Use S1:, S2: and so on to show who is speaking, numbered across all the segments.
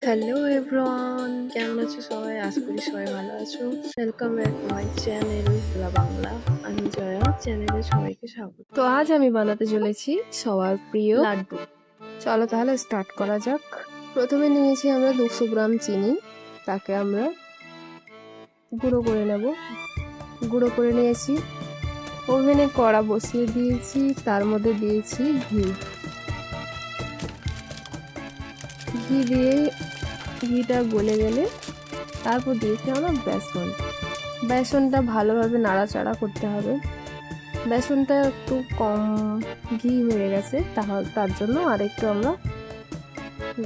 S1: Hello everyone, কেমন আছো সবাই? আশা করি সবাই ভালো আছো। ওয়েলকাম ব্যাক মাই চ্যানেল ভোলা বাংলা। আমি জয়া, চ্যানেলে সবাইকে স্বাগত। তো আজ আমি বানাতে চলেছি সবার প্রিয় লাড্ডু। চলো তাহলে স্টার্ট করা যাক। প্রথমে নিয়েছি আমরা 200 গ্রাম চিনি, তাকে আমরা গুঁড়ো করে নেব। গুঁড়ো করে নিয়েছি। ওভেনে কড়া বসিয়ে দিয়েছি, তার মধ্যে দিয়েছি ঘি। ঘি দিয়ে ঘিটা গলে গেলে তারপর দিয়েছি আমরা বেসন। বেসনটা ভালোভাবে নাড়াচাড়া করতে হবে। বেসনটা একটু কম ঘি হয়ে গেছে, তার জন্য আরেকটু আমরা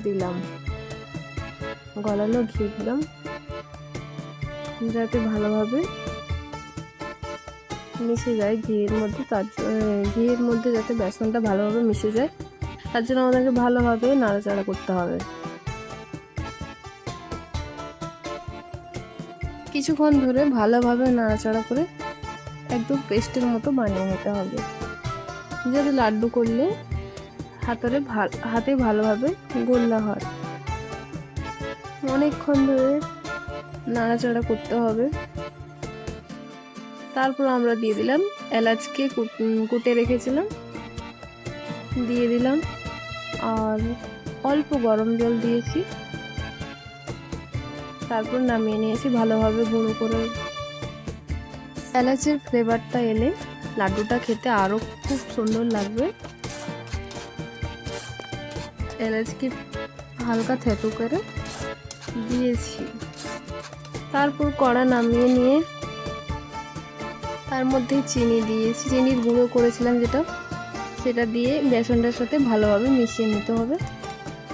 S1: দিলাম, গলানো ঘি দিলাম, যাতে ভালোভাবে মিশে যায় ঘিয়ের মধ্যে। ঘিয়ের মধ্যে যাতে বেসনটা ভালোভাবে মিশে যায়, তার জন্য আমাদেরকে ভালোভাবে নাড়াচাড়া করতে হবে। কিছুক্ষণ ধরে ভালোভাবে নাড়াচাড়া করে একদম পেস্টের মতো বানিয়ে নিতে হবে, যাতে লাড্ডু করলে হাতে ভালোভাবে গোল্লা হয়। অনেকক্ষণ ধরে নাড়াচাড়া করতে হবে। তারপর আমরা দিয়ে দিলাম এলাচকে কুটে রেখেছিলাম, দিয়ে দিলাম, আর অল্প গরম জল দিয়েছি। তারপর নামিয়ে নিয়েছি ভালোভাবে গুঁড়ো করে। এলাচের ফ্লেভারটা এলে লাড্ডুটা খেতে আরো খুব সুন্দর লাগবে। এলাচকে হালকা থেতো করে দিয়েছি। তারপর কড়া নামিয়ে নিয়ে তার মধ্যে চিনি দিয়েছি, চিনির গুঁড়ো করেছিলাম সেটা দিয়ে বেসনটার সাথে ভালোভাবে মিশিয়ে নিতে হবে।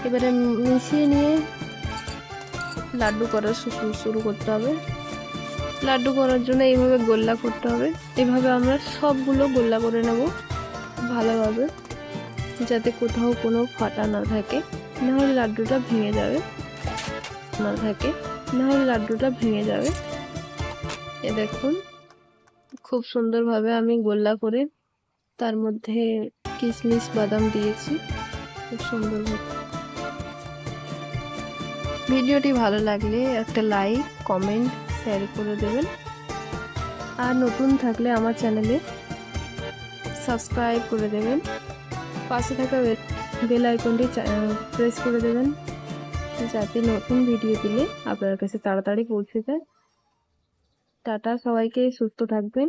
S1: এবারে মিশিয়ে নিয়ে লাড্ডু করা শুরু করতে হবে। লাড্ডু করার জন্য এইভাবে গোল্লা করতে হবে। এভাবে আমরা সবগুলো গোল্লা করে নেব ভালোভাবে, যাতে কোথাও কোনো ফাটা না থাকে, নাহলে লাড্ডুটা ভেঙে যাবে। এ দেখুন, খুব সুন্দরভাবে আমি গোল্লা করে তার মধ্যে কিশমিশ বাদাম দিয়েছি খুব সুন্দরভাবে। ভিডিওটি ভালো লাগলে একটা লাইক, কমেন্ট, শেয়ার করে দেবেন। আর নতুন থাকলে আমার চ্যানেলে সাবস্ক্রাইব করে দেবেন। পাশে থাকা বেল আইকনটি প্রেস করে দেবেন, যাতে নতুন ভিডিও দিলে আপনার কাছে তাড়াতাড়ি পৌঁছে যায়। টাটা, সবাইকে সুস্থ থাকবেন।